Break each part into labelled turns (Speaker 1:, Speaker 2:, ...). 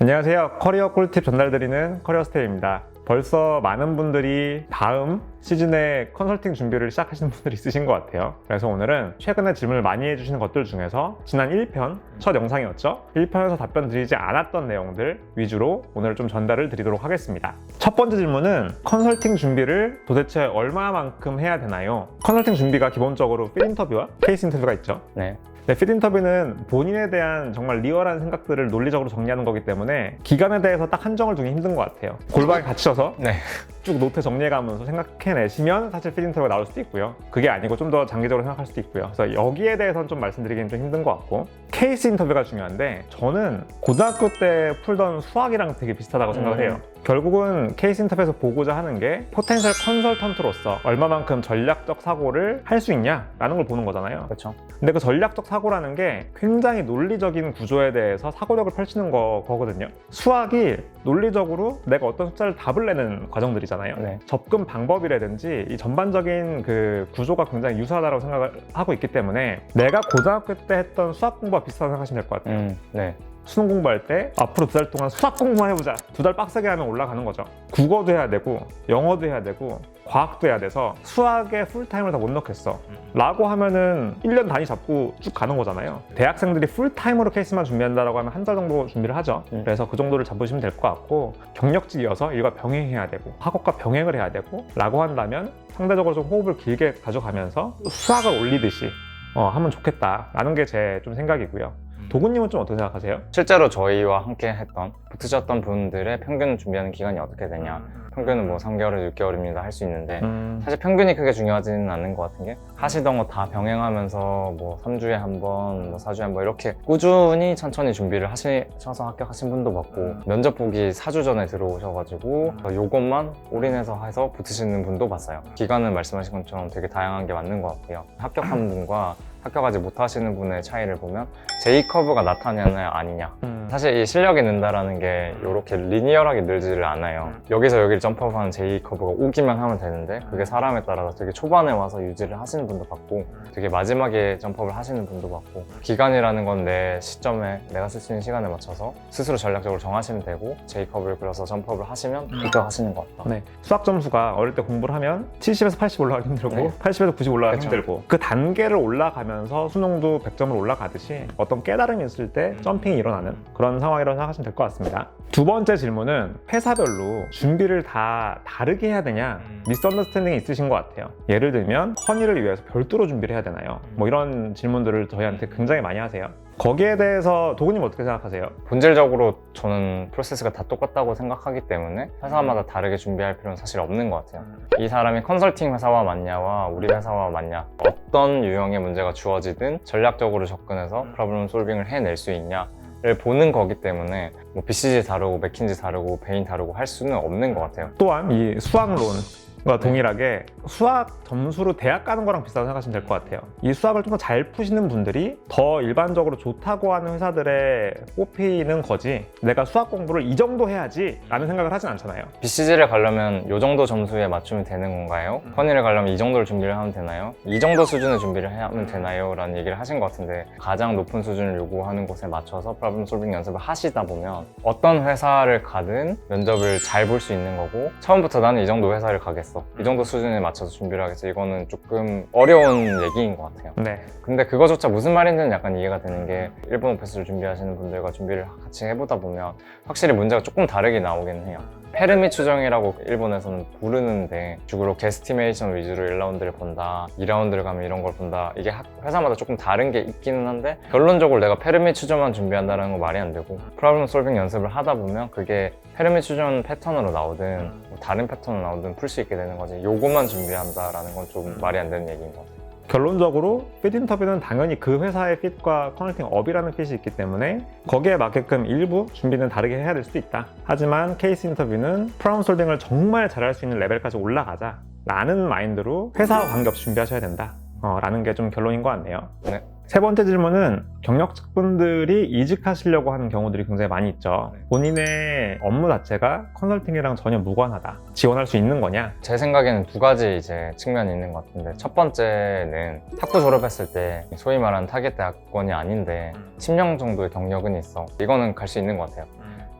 Speaker 1: 안녕하세요. 커리어 꿀팁 전달드리는 커리어스테이입니다. 벌써 많은 분들이 다음 시즌에 컨설팅 준비를 시작하시는 분들이 있으신 것 같아요. 그래서 오늘은 최근에 질문을 많이 해주시는 것들 중에서 지난 1편, 첫 영상이었죠? 1편에서 답변 드리지 않았던 내용들 위주로 오늘 좀 전달을 드리도록 하겠습니다. 첫 번째 질문은 컨설팅 준비를 도대체 얼마만큼 해야 되나요? 컨설팅 준비가 기본적으로 필 인터뷰와 케이스 인터뷰가 있죠.
Speaker 2: 네.
Speaker 1: 필 인터뷰는 본인에 대한 정말 리얼한 생각들을 논리적으로 정리하는 거기 때문에 기간에 대해서 딱 한정을 두기 힘든 것 같아요. 골방에 갇혀서
Speaker 2: 네.
Speaker 1: 쭉 노트 정리해가면서 생각해내시면 사실 필 인터뷰가 나올 수도 있고요. 그게 아니고 좀 더 장기적으로 생각할 수도 있고요. 그래서 여기에 대해서는 좀 말씀드리기는 좀 힘든 것 같고, 케이스 인터뷰가 중요한데 저는 고등학교 때 풀던 수학이랑 되게 비슷하다고 생각을 해요. 결국은 케이스 인터뷰에서 보고자 하는 게 포텐셜 컨설턴트로서 얼마만큼 전략적 사고를 할 수 있냐라는 걸 보는 거잖아요.
Speaker 2: 그렇죠.
Speaker 1: 근데 그 전략적 사고라는 게 굉장히 논리적인 구조에 대해서 사고력을 펼치는 거거든요. 수학이 논리적으로 내가 어떤 숫자를 답을 내는 과정들이잖아요.
Speaker 2: 네.
Speaker 1: 접근 방법이라든지 이 전반적인 그 구조가 굉장히 유사하다고 생각을 하고 있기 때문에 내가 고등학교 때 했던 수학 공부와 비슷하다고 생각하시면 될 것 같아요.
Speaker 2: 네.
Speaker 1: 수능 공부할 때 앞으로 2달 동안 수학 공부만 해보자. 2달 빡세게 하면 올라가는 거죠. 국어도 해야 되고 영어도 해야 되고 과학도 해야 돼서 수학에 풀타임을 다 못 넣겠어 라고 하면은 1년 단위 잡고 쭉 가는 거잖아요. 대학생들이 풀타임으로 케이스만 준비한다라고 하면 한 달 정도 준비를 하죠. 그래서 그 정도를 잡으시면 될 것 같고, 경력직이어서 일과 병행해야 되고 학업과 병행을 해야 되고 라고 한다면 상대적으로 좀 호흡을 길게 가져가면서 수학을 올리듯이 하면 좋겠다라는 게 제 좀 생각이고요. 도구님은 좀 어떻게 생각하세요?
Speaker 2: 실제로 저희와 함께 했던, 붙으셨던 분들의 평균 준비하는 기간이 어떻게 되냐. 평균은 뭐 3개월에서 6개월입니다 할 수 있는데 사실 평균이 크게 중요하지는 않는 것 같은 게, 하시던 거 다 병행하면서 뭐 3주에 한 번, 뭐 4주에 한 번 이렇게 꾸준히 천천히 준비를 하셔서 합격하신 분도 봤고, 면접 보기 4주 전에 들어오셔가지고 요것만 올인해서 해서 붙으시는 분도 봤어요. 기간은 말씀하신 것처럼 되게 다양한 게 맞는 것 같고요. 합격한 분과 합격하지 못하시는 분의 차이를 보면 J커브가 나타나냐 아니냐, 사실 이 실력이 는다라는 게 이렇게 리니어하게 늘지를 않아요. 여기서 여기를 점프업하는 J커브가 오기만 하면 되는데 그게 사람에 따라서 되게 초반에 와서 유지를 하시는 분도 봤고, 되게 마지막에 점프업을 하시는 분도 봤고, 기간이라는 건 내 시점에 내가 쓸 수 있는 시간에 맞춰서 스스로 전략적으로 정하시면 되고, J커브를 그려서 점프업을 하시면 합격하시는 것 같다.
Speaker 1: 네. 수학 점수가 어릴 때 공부를 하면 70에서 80 올라가기 힘들고
Speaker 2: 네.
Speaker 1: 80에서 90 올라가기
Speaker 2: 그쵸.
Speaker 1: 힘들고, 그 단계를 올라가면서 수능도 100점을 올라가듯이 어떤 깨달음이 있을 때 점핑이 일어나는 그런 상황이라고 생각하시면 될 것 같습니다. 두 번째 질문은 회사별로 준비를 다 다르게 해야 되냐, 미스언더스탠딩이 있으신 것 같아요. 예를 들면 허니를 위해서 별도로 준비를 해야 되나요? 뭐 이런 질문들을 저희한테 굉장히 많이 하세요. 거기에 대해서 도구님 어떻게 생각하세요?
Speaker 2: 본질적으로 저는 프로세스가 다 똑같다고 생각하기 때문에 회사마다 다르게 준비할 필요는 사실 없는 것 같아요. 이 사람이 컨설팅 회사와 맞냐와 우리 회사와 맞냐, 어떤 유형의 문제가 주어지든 전략적으로 접근해서 프로블럼 솔빙을 해낼 수 있냐를 보는 거기 때문에 뭐 BCG 다르고 맥킨지 다르고 베인 다르고 할 수는 없는 것 같아요.
Speaker 1: 또한 이 수학론과 동일하게 수학 점수로 대학 가는 거랑 비슷하다고 생각하시면 될 것 같아요. 이 수학을 좀 더 잘 푸시는 분들이 더 일반적으로 좋다고 하는 회사들에 뽑히는 거지, 내가 수학 공부를 이 정도 해야지 라는 생각을 하진 않잖아요.
Speaker 2: BCG를 가려면 이 정도 점수에 맞추면 되는 건가요? 허니를 가려면 이 정도를 준비를 하면 되나요? 이 정도 수준의 준비를 하면 되나요? 라는 얘기를 하신 것 같은데, 가장 높은 수준을 요구하는 곳에 맞춰서 프로블럼 솔빙 연습을 하시다 보면 어떤 회사를 가든 면접을 잘 볼 수 있는 거고, 처음부터 나는 이 정도 회사를 가겠어, 이 정도 수준에 맞춰서 준비를 하겠어, 이거는 조금 어려운 얘기인 것 같아요.
Speaker 1: 네.
Speaker 2: 근데 그거조차 무슨 말인지는 약간 이해가 되는 게, 일본 오피스를 준비하시는 분들과 준비를 같이 해보다 보면 확실히 문제가 조금 다르게 나오긴 해요. 페르미 추정이라고 일본에서는 부르는데, 주로 게스티메이션 위주로 1라운드를 본다, 2라운드를 가면 이런 걸 본다, 이게 회사마다 조금 다른 게 있기는 한데, 결론적으로 내가 페르미 추정만 준비한다는 건 말이 안 되고, 프로블럼 솔빙 연습을 하다 보면 그게 페르미 추정 패턴으로 나오든 뭐 다른 패턴으로 나오든 풀 수 있게 되는 거지, 요것만 준비한다라는 건 좀 말이 안 되는 얘기인 것 같아요.
Speaker 1: 결론적으로 핏 인터뷰는 당연히 그 회사의 핏과 컨설팅 업이라는 핏이 있기 때문에 거기에 맞게끔 일부 준비는 다르게 해야 될 수도 있다. 하지만 케이스 인터뷰는 프로블럼 솔빙을 정말 잘할 수 있는 레벨까지 올라가자 라는 마인드로 회사와 관계없이 준비하셔야 된다 라는 게 좀 결론인 것 같네요.
Speaker 2: 네.
Speaker 1: 세 번째 질문은 경력직분들이 이직하시려고 하는 경우들이 굉장히 많이 있죠. 본인의 업무 자체가 컨설팅이랑 전혀 무관하다, 지원할 수 있는 거냐?
Speaker 2: 제 생각에는 두 가지 이제 측면이 있는 것 같은데, 첫 번째는 학부 졸업했을 때 소위 말하는 타겟 대학원이 아닌데 10년 정도의 경력은 있어, 이거는 갈 수 있는 것 같아요.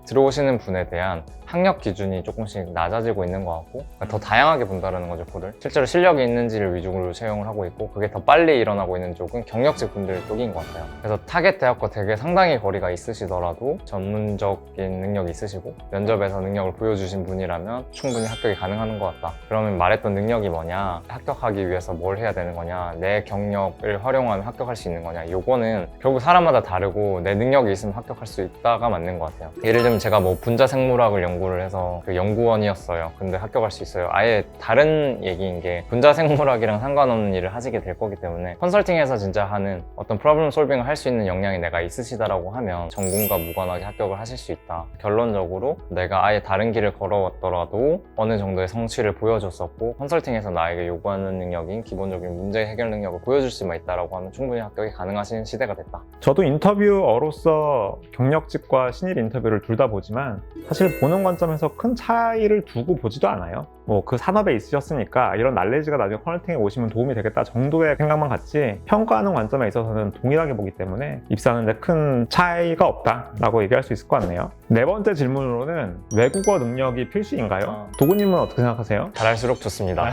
Speaker 2: 들어오시는 분에 대한 학력 기준이 조금씩 낮아지고 있는 것 같고 더 다양하게 본다는 거죠. 콜을 실제로 실력이 있는지를 위주로 채용을 하고 있고 그게 더 빨리 일어나고 있는 쪽은 경력직 분들 쪽인 것 같아요. 그래서 타겟 대학과 되게 상당히 거리가 있으시더라도 전문적인 능력이 있으시고 면접에서 능력을 보여주신 분이라면 충분히 합격이 가능한 것 같다. 그러면 말했던 능력이 뭐냐, 합격하기 위해서 뭘 해야 되는 거냐, 내 경력을 활용하면 합격할 수 있는 거냐, 요거는 결국 사람마다 다르고 내 능력이 있으면 합격할 수 있다가 맞는 것 같아요. 예를 들면 제가 뭐 분자생물학을 연구를 해서 그 연구원이었어요. 근데 합격할 수 있어요. 아예 다른 얘기인 게 분자생물학이랑 상관없는 일을 하시게 될 거기 때문에 컨설팅에서 진짜 하는 어떤 프로블럼 솔빙을 할 수 있는 역량이 내가 있으시다라고 하면 전공과 무관하게 합격을 하실 수 있다. 결론적으로 내가 아예 다른 길을 걸어왔더라도 어느 정도의 성취를 보여줬었고 컨설팅에서 나에게 요구하는 능력인 기본적인 문제 해결 능력을 보여줄 수만 있다라고 하면 충분히 합격이 가능하신 시대가 됐다.
Speaker 1: 저도 인터뷰어로서 경력직과 신입 인터뷰를 둘 다 보지만 사실 보는 관점에서 큰 차이를 두고 보지도 않아요. 뭐 그 산업에 있으셨으니까 이런 날레지가 나중에 컨설팅에 오시면 도움이 되겠다 정도의 생각만 갖지 평가하는 관점에 있어서는 동일하게 보기 때문에 입사하는데 큰 차이가 없다라고 얘기할 수 있을 것 같네요. 네 번째 질문으로는 외국어 능력이 필수인가요? 도구님은 어떻게 생각하세요?
Speaker 2: 잘할수록 좋습니다.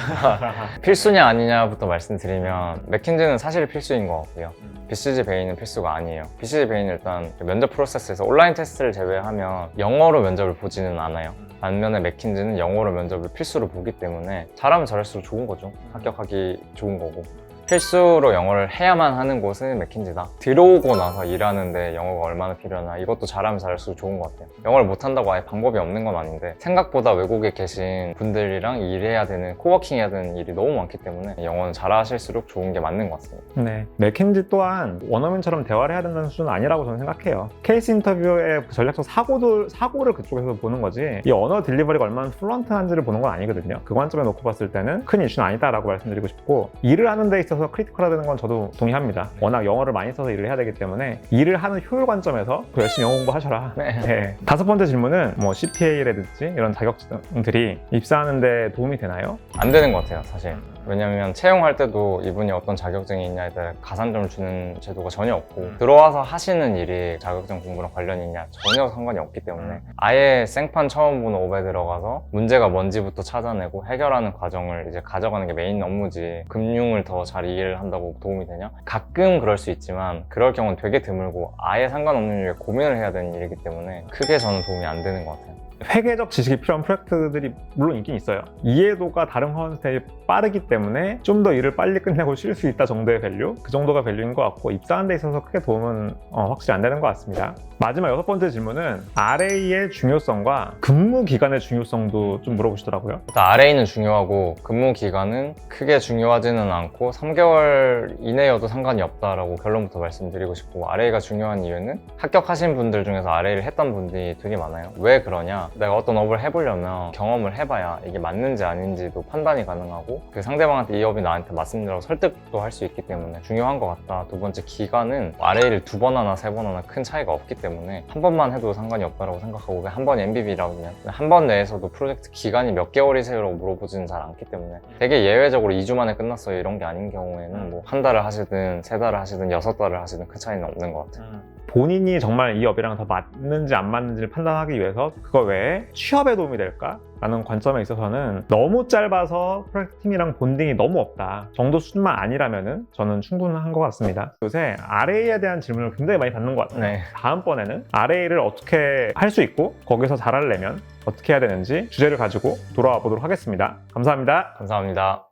Speaker 2: 필수냐 아니냐부터 말씀드리면 맥킨지는 사실 필수인 것 같고요. BCG 베이는 필수가 아니에요. BCG 베이는 일단 면접 프로세스에서 온라인 테스트를 제외하면 영어로 면접을 보지는 않아요. 반면에 맥킨지는 영어로 면접을 필수로 보기 때문에 잘하면 잘할수록 좋은 거죠. 합격하기 좋은 거고. 필수로 영어를 해야만 하는 곳은 맥킨지다. 들어오고 나서 일하는데 영어가 얼마나 필요하나 이것도 잘하면 잘할수록 좋은 것 같아요. 영어를 못한다고 아예 방법이 없는 건 아닌데 생각보다 외국에 계신 분들이랑 일해야 되는, 코워킹 해야 되는 일이 너무 많기 때문에 영어는 잘하실수록 좋은 게 맞는 것 같습니다.
Speaker 1: 네, 맥킨지 또한 원어민처럼 대화를 해야 된다는 수준은 아니라고 저는 생각해요. 케이스 인터뷰의 전략적 사고를 그쪽에서 보는 거지 이 언어 딜리버리가 얼마나 플루언트한지를 보는 건 아니거든요. 그 관점에 놓고 봤을 때는 큰 이슈는 아니다라고 말씀드리고 싶고 일을 하는 데 있어서 크리티컬하다는 건 저도 동의합니다. 워낙 영어를 많이 써서 일을 해야 되기 때문에 일을 하는 효율 관점에서 더 열심히 영어 공부하셔라. 네. 다섯 번째 질문은 뭐 CPA라든지 이런 자격증들이 입사하는 데 도움이 되나요?
Speaker 2: 안 되는 것 같아요, 사실. 왜냐면 채용할 때도 이분이 어떤 자격증이 있냐에 대해 가산점을 주는 제도가 전혀 없고 들어와서 하시는 일이 자격증 공부랑 관련이 있냐 전혀 상관이 없기 때문에 아예 생판 처음 보는 업에 들어가서 문제가 뭔지부터 찾아내고 해결하는 과정을 이제 가져가는 게 메인 업무지 금융을 더 잘 이해를 한다고 도움이 되냐? 가끔 그럴 수 있지만 그럴 경우는 되게 드물고 아예 상관없는 일에 고민을 해야 되는 일이기 때문에 크게 저는 도움이 안 되는 것 같아요.
Speaker 1: 회계적 지식이 필요한 프로젝트들이 물론 있긴 있어요. 이해도가 다른 회사에 빠르기 때문에 좀 더 일을 빨리 끝내고 쉴 수 있다 정도의 밸류? 그 정도가 밸류인 것 같고 입사하는 데 있어서 크게 도움은 확실히 안 되는 것 같습니다. 마지막 여섯 번째 질문은 RA의 중요성과 근무 기간의 중요성도 좀 물어보시더라고요.
Speaker 2: 일단 RA는 중요하고 근무 기간은 크게 중요하지는 않고 3개월 이내여도 상관이 없다라고 결론부터 말씀드리고 싶고 RA가 중요한 이유는 합격하신 분들 중에서 RA를 했던 분들이 되게 많아요. 왜 그러냐? 내가 어떤 업을 해보려면 경험을 해봐야 이게 맞는지 아닌지도 판단이 가능하고 그 상대방한테 이 업이 나한테 맞습니다라고 설득도 할 수 있기 때문에 중요한 것 같다. 두 번째 기간은 RA를 2번 하나 3번 하나 큰 차이가 없기 때문에 한 번만 해도 상관이 없다고 생각하고 한 번이 MBB라고 그냥 한 번 내에서도 프로젝트 기간이 몇 개월이세요라고 물어보지는 잘 않기 때문에 되게 예외적으로 2주 만에 끝났어요 이런 게 아닌 경우에는 뭐 한 달을 하시든 3달을 하시든 6달을 하시든 큰 차이는 없는 것 같아요.
Speaker 1: 본인이 정말 이 업이랑 더 맞는지 안 맞는지를 판단하기 위해서 그거 외에 취업에 도움이 될까? 라는 관점에 있어서는 너무 짧아서 프로젝트 팀이랑 본딩이 너무 없다 정도 수준만 아니라면은 저는 충분한 것 같습니다. 요새 RA에 대한 질문을 굉장히 많이 받는 것 같아요.
Speaker 2: 네.
Speaker 1: 다음번에는 RA를 어떻게 할 수 있고 거기서 잘하려면 어떻게 해야 되는지 주제를 가지고 돌아와 보도록 하겠습니다. 감사합니다.
Speaker 2: 감사합니다.